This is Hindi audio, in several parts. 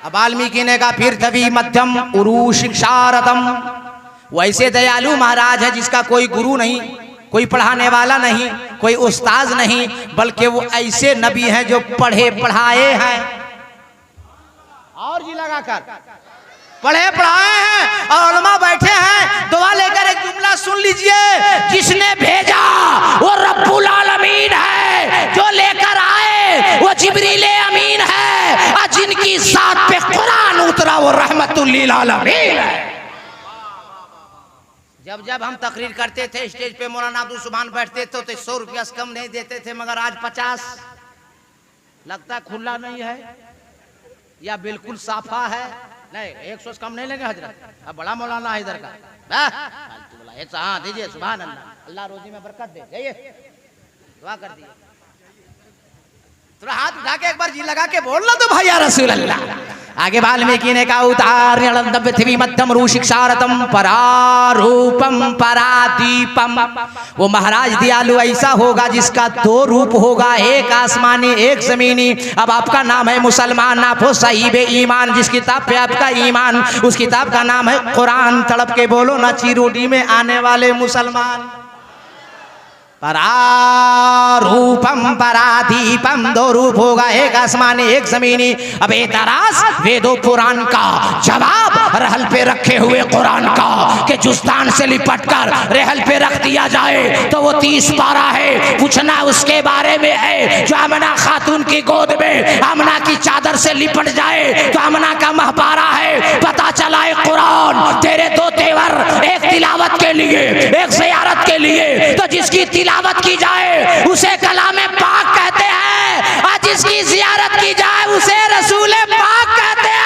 अब वाल्मीकि ने कहा फिर तभी मध्यम उरु शिक्षारतम, वैसे दयालु महाराज है जिसका कोई गुरु नहीं, कोई पढ़ाने वाला नहीं, कोई उस्ताद नहीं, बल्कि वो ऐसे नबी हैं जो पढ़े पढ़ाए हैं। और जी लगाकर पढ़े पढ़ाए हैं और उलमा बैठे हैं। दुआ लेकर एक जुमला सुन लीजिए, जिसने भेजा वो रब्बुल आलमीन है, जो लेकर आए वो जिब्रील अमीन है, और जिनकी साथ पे कुरान उतरा वो रहमतुल लिल आलमीन है। जब जब हम तकरीर करते थे स्टेज पे मौलाना अब्दुल सुभान बैठते थे तो 100 रुपया से कम नहीं देते थे, मगर आज 50। लगता खुला नहीं है या बिल्कुल साफा है? नहीं, 100 से कम नहीं लेंगे हजरत। अब बड़ा मौलाना है इधर का, हाँ दीजिए, सुभान अल्लाह, अल्लाह रोजी में बरकत दे। जाइए दुआ कर दीजिए, थोड़ा हाथ उठा के एक बार जी लगा के बोल लो तो भैया रसूल अल्लाह। आगे वाल्मीकि ने कहा उतार पृथ्वी मध्यम रू शिक्षारतम परारूपम परादीपम, वो महाराज दयालु ऐसा होगा जिसका 2 रूप होगा, एक आसमानी एक जमीनी। अब आपका नाम है मुसलमान, आप हो साहिब ईमान, जिस किताब पे आपका ईमान उस किताब का नाम है कुरान। तड़प के बोलो ना चिरोटी में आने वाले मुसलमान। परारूपम परादीपम, 2 रूप होगा, एक आसमानी एक जमीनी। अब एतराज वेदों पुराण का जवाब रहल पे रखे हुए कुरान का कि जुस्तान से लिपट कर रहल पे रख दिया जाए तो वो 30 पारा है। पूछना उसके बारे में है जो आमना खातून की गोद में आमना की चादर से लिपट जाए तो आमना का महपारा है। पता चला है कुरान तेरे 2 तेवर, एक तिलावत के लिए एक ज़ियारत के लिए, तो जिसकी तिलावत की जाए उसे कलामे पाक कहते हैं, और जिसकी ज़ियारत की जाए उसे रसूले पाक कहते हैं।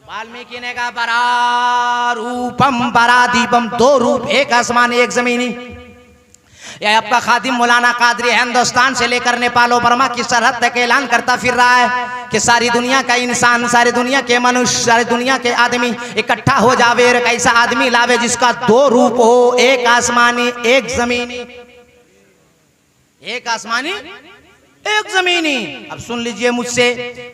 वाल्मीकि ने कहा परारूपम परादीपम, 2 रूप, एक आसमानी एक जमीनी। यह आपका खादिम मौलाना कादरी हिंदुस्तान से लेकर नेपाल और बर्मा की सरहद तक ऐलान करता फिर रहा है कि सारी दुनिया का इंसान, सारी दुनिया के मनुष्य, सारी दुनिया के आदमी इकट्ठा हो जावे और एक ऐसा आदमी लावे जिसका 2 रूप हो, एक आसमानी एक जमीनी, एक आसमानी एक जमीनी। अब सुन लीजिए मुझसे,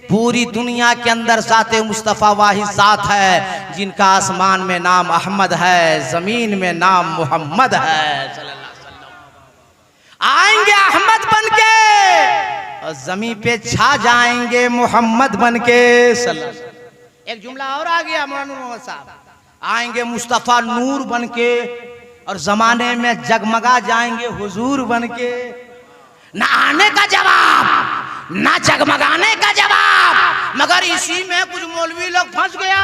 पूरी दुनिया के अंदर ज़ाते मुस्तफ़ा वाहिद ज़ात है जिनका आसमान में नाम अहमद है, जमीन में नाम मोहम्मद है। आएंगे अहमद बनके और जमीन पे छा जाएंगे मोहम्मद बनके। एक जुमला और आ गया मौलाना मोहम्मद साहब, आएंगे मुस्तफ़ा नूर बनके और जमाने में जगमगा जाएंगे हुजूर बनके। ना आने का जवाब ना जगमगाने का जवाब, मगर इसी में कुछ मौलवी लोग फंस गया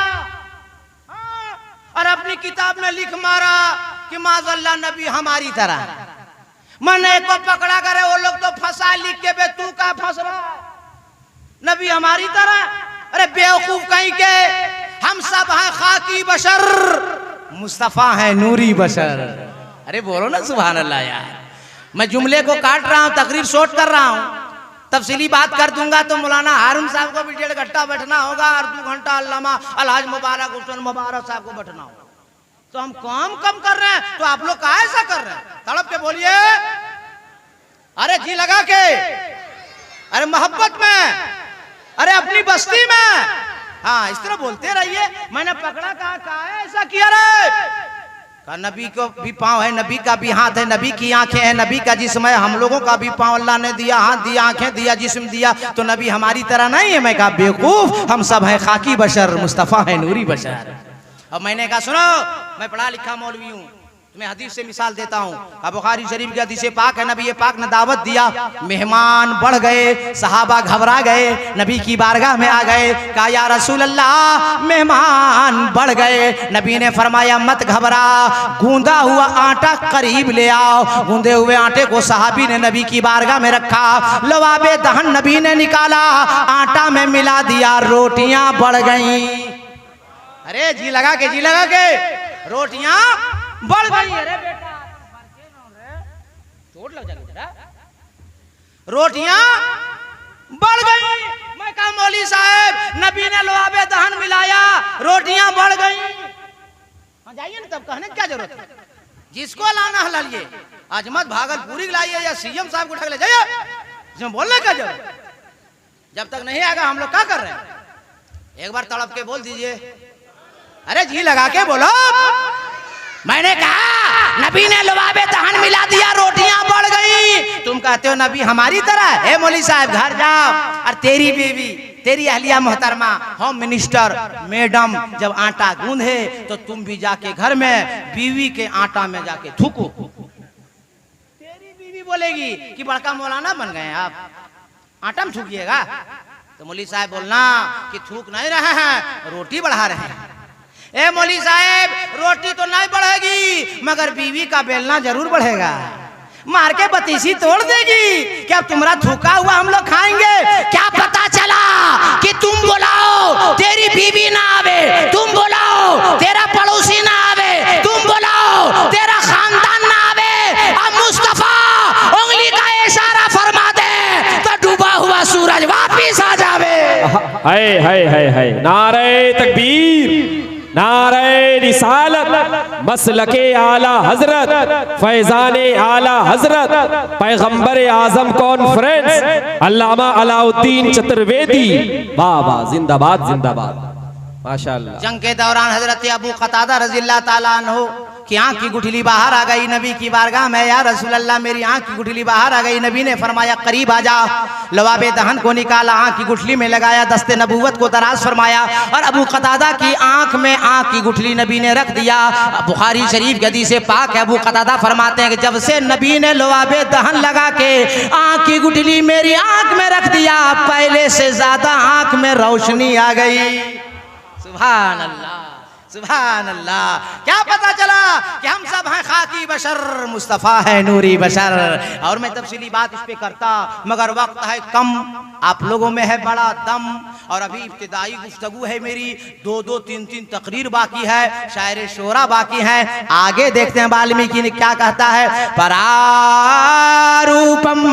और अपनी किताब में लिख मारा कि माज़अल्लाह नबी हमारी तरह। मने को पकड़ा करे वो लोग तो फंसा लिख के, बे तू का फंस रहा, नबी हमारी तरह। अरे बेवकूफ कहीं के, हम सब हैं खाकी बशर, मुस्तफा है नूरी बशर। अरे बोलो ना सुभान अल्लाह यार। मैं जुमले को काट रहा हूँ, तकरीर शॉर्ट कर रहा हूँ, तफसीली बात कर दूंगा तो मौलाना हारून साहब को भी 1.5 घंटा बैठना होगा और 2 घंटा अल्लामा अलहाज मुबारक हुसैन मुबारक साहब को बैठना होगा। तो हम काम कम कर रहे हैं तो आप लोग कहाँ ऐसा कर रहे हैं? तड़प के बोलिए, अरे जी लगा के, अरे मोहब्बत में, अरे अपनी बस्ती में, हाँ इस तरह बोलते रहिए। मैंने पकड़ा, कहा ऐसा किया रे? कहा नबी को भी पाँव है, नबी का भी हाथ है, नबी की आंखें हैं, नबी का जिस्म है, हम लोगों का भी पाँव अल्लाह ने दिया, हाथ दिया, आंखें दिया, जिस्म दिया, तो नबी हमारी तरह नहीं है। मैं कहा बेवकूफ, हम सब हैं खाकी बशर, मुस्तफ़ा है नूरी बशर। अब मैंने कहा सुनो, मैं पढ़ा लिखा मौलवी हूँ, मैं हदीस से मिसाल देता हूँ। बुखारी शरीफ की हदीस पाक है, नबी पाक ने दावत दिया, मेहमान बढ़ गए, सहाबा घबरा गए, नबी की बारगाह में आ गए, कहा या रसूल अल्लाह मेहमान बढ़ गए। नबी ने फरमाया मत घबरा, गूंदा हुआ आटा करीब ले आओ। गूंदे हुए आटे को सहाबी ने नबी की बारगाह में रखा, लवाबे दहन नबी ने निकाला, आटा में मिला दिया, रोटियां बढ़ गई। अरे जी लगा के रोटियां बढ़ गई। अरे बेटा चोट लग जाएगी, रोटियां बढ़ गई। मैं कहा मौली साहब नबी ने लवाबे दहन मिलाया, रोटियां बढ़ गई। जाइए ना, तब कहने की क्या जरूरत है? जिसको लाना है लाइए, अजमत भागलपुरी लाइए या सीएम साहब को उठा ले जाइए, इसमें बोलने का जरूरत। जब तक नहीं आएगा हम लोग क्या कर रहे हैं? एक बार तड़प के बोल दीजिए, अरे जी लगा के बोलो। मैंने कहा नबी ने लुबाबे दहन मिला दिया, रोटियां बढ़ गई। तुम कहते हो नबी हमारी तरह। ए मौली साहब घर जाओ, और तेरी बीवी, तेरी अहलिया मोहतरमा, होम मिनिस्टर मैडम जब आटा गूंधे तो तुम भी जाके घर में बीवी के आटा में जाके थूको। तेरी बीवी बोलेगी कि बड़का मौलाना बन गए आप, आटा में थूकिएगा। तो मौली साहब बोलना कि थूक नहीं रहे हैं, रोटी बढ़ा रहे हैं। ए मौली साहब रोटी तो नहीं बढ़ेगी, मगर बीवी का बेलना जरूर बढ़ेगा। मार के बतीसी तोड़ देगी। क्या तुम्हारा थूका हुआ हम लोग खाएंगे? क्या पता चला कि तुम बुलाओ तेरी बीवी ना आवे, तुम बुलाओ तेरा पड़ोसी ना आवे, तुम बुलाओ तेरा खानदान ना आवे, अब मुस्तफा उंगली का इशारा फरमा दे तो डूबा हुआ सूरज वापिस आ जावे। हाय हाय हाय हाय, नारे तकबीर, नारे रिसालत, मसलके आला हजरत, फैजाने आला हजरत, पैगंबर आजम कॉन्फ्रेंस अल्लामा अलाउद्दीन चतुर्वेदी, वाह वाह, जिंदाबाद जिंदाबाद, माशाअल्लाह। जंग के दौरान हजरत अबू कतादा रज़ियल्लाहु ताला अन्हु की आंख की गुठली बाहर आ गई। नबी की बारगाह में, या रसूल अल्लाह मेरी आंख की गुठली बाहर आ गई। नबी ने फरमाया करीब आ जा। लवाबे दहन को निकाला, आंख की गुठली में लगाया, दस्ते नबूवत को दराज फरमाया और अबू कतादा की आंख में आंख की गुठली नबी ने रख दिया। बुखारी शरीफ की हदीस से पाक है, अबू कतादा फरमाते हैं कि जब से नबी ने लवाबे दहन लगा के आंख की गुठली मेरी आंख में रख दिया, पहले से ज्यादा आंख में रोशनी आ गई। सुभान अल्लाह, सुभान अल्लाह। क्या पता चला कि हम सब हैं खाकी बशर, मुस्तफ़ा है नूरी बशर। और मैं तफसीली बात इस पे करता, मगर वक्त है कम, आप लोगों में है बड़ा दम, और अभी इब्तिदाई गुफ्तगू है मेरी, 2-2, 3-3 तकरीर बाकी है, शायर शोरा बाकी है। आगे देखते हैं वाल्मीकि ने क्या कहता है। परारूपम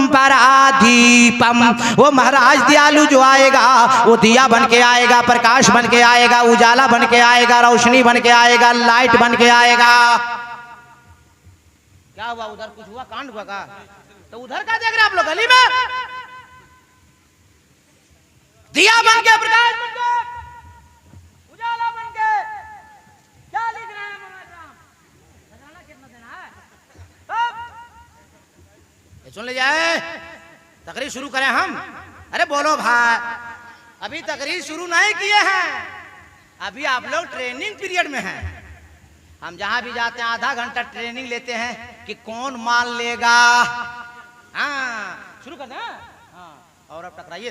परादीपम, वो महाराज दयालु जो आएगा वो दिया बन के आएगा, प्रकाश बन के आएगा, उजाला बन के आएगा, रोशनी बन के आएगा, लाइट बन के आएगा। क्या हुआ उधर? कुछ हुआ? कांड हुआ का? तो उधर का देख रहे आप लोग गली में? दिया बन के, प्रकाश बन के, उजाला बन के। क्या लिख रहे हैं मौलाना? कितना देना है? ये सुन ले जाए, तकरीर शुरू करें हम। अरे बोलो भाई, अभी तकरीर शुरू नहीं किए हैं, अभी आप लोग ट्रेनिंग पीरियड में हैं। हम जहां भी जाते हैं आधा घंटा ट्रेनिंग लेते हैं कि कौन माल लेगा। हाँ शुरू कर दें। हाँ, और अब टकराइए।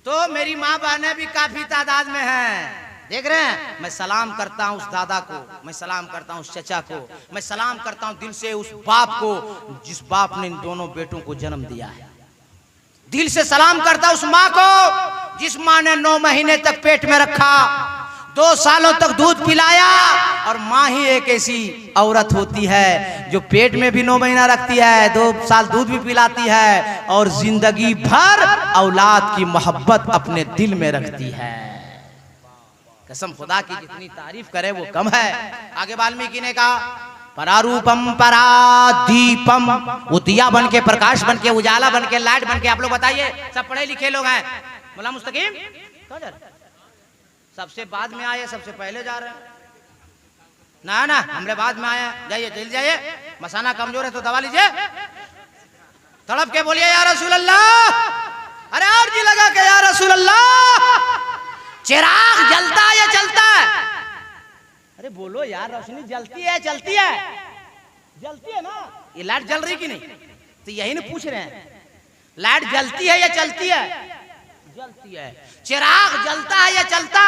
तो मेरी माँ बहनें भी काफी तादाद में हैं, देख रहे हैं। मैं सलाम करता हूँ उस दादा को, मैं सलाम करता हूँ उस चचा को, मैं सलाम करता हूँ दिल से उस बाप को जिस बाप ने इन दोनों बेटों को जन्म दिया है। दिल से सलाम करता उस माँ को जिस माँ ने 9 महीने तक पेट में रखा, 2 सालों तक दूध पिलाया। और माँ ही एक ऐसी औरत होती है जो पेट में भी 9 महीना रखती है, 2 साल दूध भी पिलाती है, और जिंदगी भर औलाद की मोहब्बत अपने दिल में रखती है। कसम खुदा की जितनी तारीफ करे वो कम है। आगे वाल्मीकि ने कहा परारूपम परादीपम, वो दिया बन के, प्रकाश बन के, उजाला बन के, लाइट बन के। आप लोग बताइए, सब पढ़े लिखे लोग हैं। मुल्ला मुस्तकीम सबसे बाद में आए, सबसे पहले जा रहे हैं ना? ना हमरे बाद में आए। जाइए जल्दी जाइए, मसाना कमजोर है तो दवा लीजिए। तड़प के बोलिए या रसूल अल्लाह। अरे और जी लगा के या रसूल अल्लाह। चिराग जलता है या चलता है? अरे बोलो यार, रोशनी जलती है चलती है? जलती है ना। ये लाइट जल रही कि नहीं? तो यही ना पूछ रहे हैं, लाइट जलती है या चलती है? जलती है। चिराग जलता है या चलता?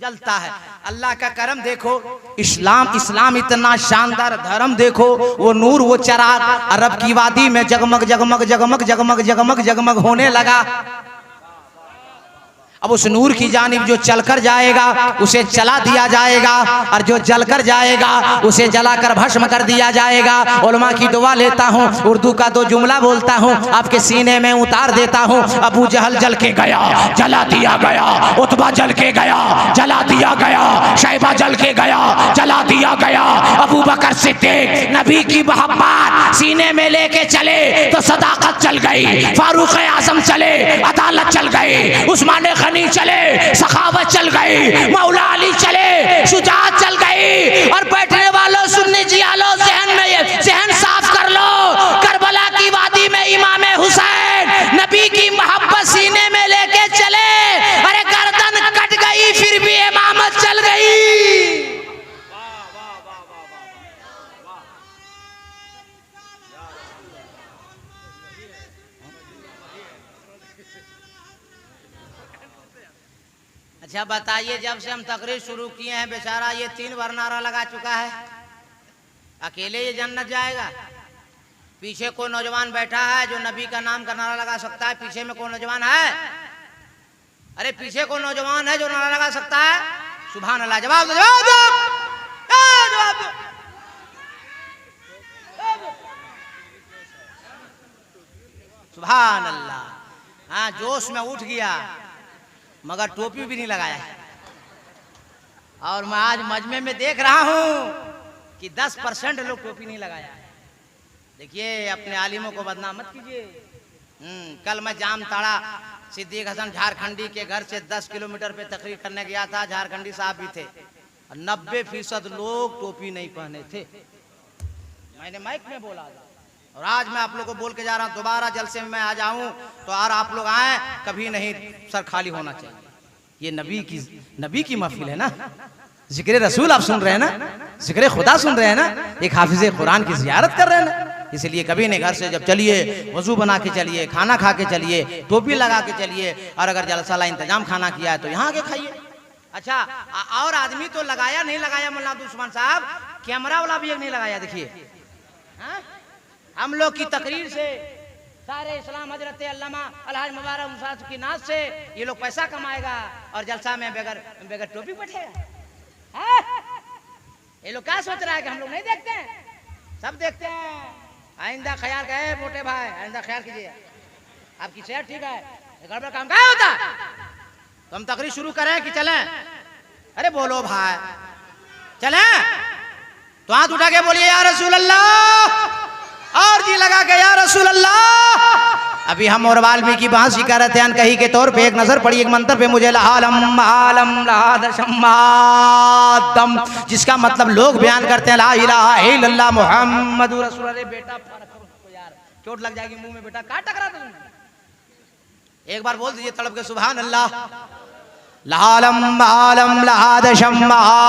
जलता है। अल्लाह का करम देखो, इस्लाम इतना शानदार धर्म देखो। वो नूर, वो चिराग अरब की वादी में जगमग जगमग जगमग जगमग जगमग जगमग होने लगा। अब उस नूर की जानिब जो चलकर जाएगा उसे चला दिया जाएगा, और जो जलकर जाएगा उसे जलाकर भस्म कर दिया जाएगा। उलमा की दुआ लेता हूँ, उर्दू का 2 जुमला बोलता हूँ, आपके सीने में उतार देता हूँ। अबू जहल जल के गया, जला दिया गया। उतबा जल के गया, जला दिया गया। शैबा जल के गया, जला दिया गया। अबू बकर सिद्दीक नबी की मोहब्बत सीने में लेके चले तो सदाकत चल गई। फारूक आजम चले, अदालत चल गई। उस्मान गनी चले, सखावत चल गई। मौला अली चले, शुजाअत चल गई। और बैठने वालों, सुन्नी जियालो, जहन साफ कर लो। करबला की वादी में इमाम हुसैन नबी की मोहब्बत सीने में लेके चले। अरे गर्दन कट गई फिर भी इमामत चल गई। अच्छा बताइए, जब से हम तकरीर शुरू किए हैं बेचारा ये 3 बार नारा लगा चुका है, अकेले ये जन्नत जाएगा? पीछे कोई नौजवान बैठा है जो नबी का नाम का नारा लगा सकता है? पीछे में कोई नौजवान है? अरे पीछे कोई नौजवान है जो नारा लगा सकता है? सुभान अल्लाह। जवाब दो, जवाब दो, जवाब दो। सुभान अल्लाह। हाँ, जोश में उठ गया, मगर टोपी भी नहीं लगाया। और मैं आज मजमे में देख रहा हूं कि 10% लोग टोपी नहीं लगाया। देखिए, अपने आलिमों को बदनाम मत कीजिए। कल मैं जामताड़ा सिद्दीक हसन झारखंडी के घर से 10 किलोमीटर पे तकरीर करने गया था। झारखंडी साहब भी थे, और 90% लोग टोपी नहीं पहने थे। मैंने माइक में बोला था, और आज मैं आप लोगों को बोल के जा रहा हूँ, दोबारा जलसे में मैं आ जाऊं तो और आप लोग आए, कभी नहीं सर खाली होना चाहिए। ये नबी की महफिल है ना, जिक्र रसूल आप सुन रहे हैं ना, जिक्र खुदा सुन रहे हैं ना, एक हाफिज कुरान की जियारत कर रहे हैं ना। इसलिए कभी नहीं घर से जब चलिए वजू बना के चलिए, खाना खा के चलिए, टोपी लगा के चलिए, और अगर जलसा ला इंतजाम खाना किया है तो यहाँ आके खाइए। अच्छा, और आदमी तो लगाया नहीं लगाया मुल्ला दुश्मन साहब, कैमरा वाला भी एक नहीं लगाया। देखिए, हम लोग की तकरीर से सारे इस्लाम हजरत अल्लामा अलहाज मुबारक मुसाद की नाज से ये लोग पैसा कमाएगा, और जलसा में बगैर टोपी बैठेगा। ये लोग क्या सोच रहा है कि हम लोग नहीं देखते हैं? सब देखते हैं। आइंदा ख्याल कहे मोटे भाई, आइंदा ख्याल कीजिए, आपकी सेहत ठीक है, गड़बड़ काम क्या होता। तो हम तकरीर शुरू करें कि चलें? अरे बोलो भाई, चलें तो हाथ उठा के बोलिए या रसूल अल्लाह, और जी लगा के या रसूल अल्लाह। अभी हम और वाल्मीकि बांसी कर रहे थे अनकही के तौर पे। एक नजर पड़ी एक मंत्र पे मुझे, लालम आलम लादशम्मादम, जिसका मतलब लोग बयान करते हैं ला इलाहा इल्लल्लाह मुहम्मदुर रसूल। अरे बेटा यार, चोट लग जाएगी मुंह में, बेटा क्या टकरा तुमने? एक बार बोल दीजिए तड़प के, सुभान अल्लाह। लालम आलम लादशम्मादम।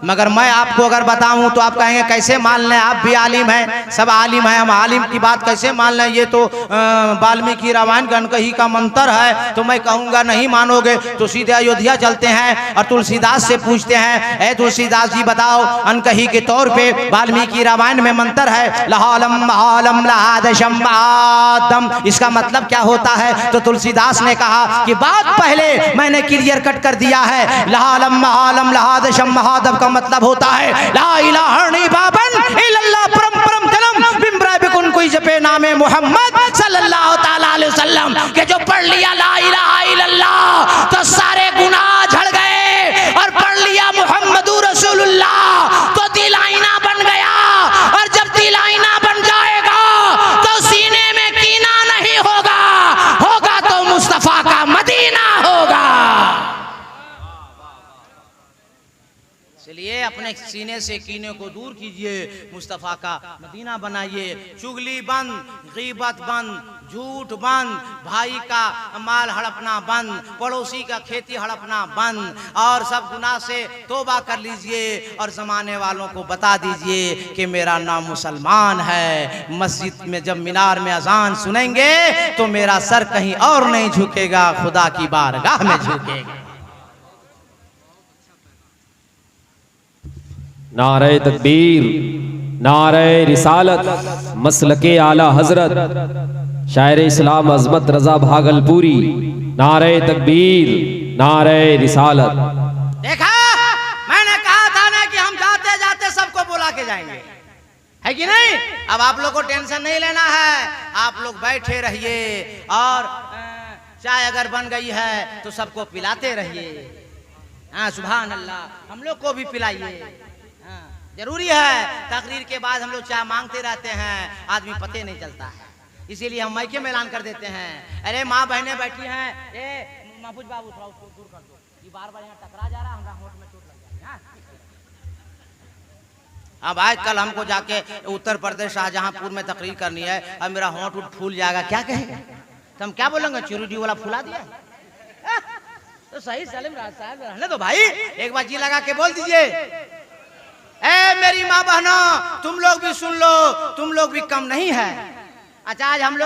मगर मैं आपको अगर बताऊं तो आप कहेंगे कैसे मान लें, आप भी आलिम हैं, सब आलिम हैं, हम आलिम की बात कैसे मान लें? ये तो वाल्मीकि रामायण का अनकही का मंत्र है। तो मैं कहूँगा नहीं मानोगे तो सीधे अयोध्या चलते हैं और तुलसीदास से पूछते हैं, ए तुलसीदास जी बताओ, अनकही के तौर पे वाल्मीकि रामायण में मंत्र है लालम आलम लादशम्मादम, इसका मतलब क्या होता है? तो तुलसीदास ने कहा कि बात पहले मैंने क्लियर कट कर दिया है। लालम आलम लादशम्मादम का मतलब होता है ला इलाहा इल्लल्लाह परम परम जन्म बिम्बरा बिकुन कोई जपे नामे मोहम्मद सल्लल्लाहु ताला अलैहि वसल्लम के जो पढ़ लिया ला इलाहा इल्लल्लाह तो सारे गुनाह झड़ गए, और पढ़ लिया मुहम्मदुर रसूलुल्लाह तो दिल आईना बन गया, और जब दिल आईना बन जाएगा तो सीने में कीना नहीं होगा, होगा तो मुस्तफा का मदीना होगा। इसलिए अपने सीने से कीने को दूर कीजिए, मुस्तफ़ा का मदीना बनाइए। चुगली बंद, गीबत बंद, झूठ बंद, भाई का माल हड़पना बंद, पड़ोसी का खेती हड़पना बंद, और सब गुनाह से तौबा कर लीजिए, और ज़माने वालों को बता दीजिए कि मेरा नाम मुसलमान है। मस्जिद में जब मीनार में अजान सुनेंगे तो मेरा सर कहीं और नहीं झुकेगा, खुदा की बारगाह में झुकेगा। नारे तकबीर, नारे रिसालत, मसलके आला हजरत, शायर इस्लाम अज़मत रज़ा भागलपुरी। नारे तकबीर, नारे रिसालत। देखा, मैंने कहा था ना कि हम जाते जाते सबको बुला के जाएंगे, है कि नहीं? अब आप लोग को टेंशन नहीं लेना है, आप लोग बैठे रहिए और चाय अगर बन गई है तो सबको पिलाते रहिए। हाँ, सुभान अल्लाह, हम लोग को भी पिलाइए। हाँ, जरूरी है, तकरीर के बाद हम लोग चाय मांगते रहते हैं, आदमी पते नहीं चलता है, इसीलिए हम माइके में ऐलान कर देते हैं। अरे माँ बहनें बैठी हैं, ए महफूज बाबू थोड़ा उसको दूर कर दो, ये बार बार यहाँ टकरा जा रहा, हमारा होंठ में चोट लग जाएगी। हाँ? अब आज कल हमको जाके उत्तर प्रदेश शाहजहांपुर में तकरीर करनी है, अब मेरा होंठ उठ फूल जाएगा, क्या कहेगा? तो हम क्या बोलेंगे, चिरूडी वाला फुला दिया? तो सही सलीम साहब रहने दो भाई, एक बार जी लगा के बोल दीजिए। ए मेरी माँ बहनों, तुम लोग भी सुन लो, तुम लोग भी कम नहीं है। अच्छा, आज हम लोग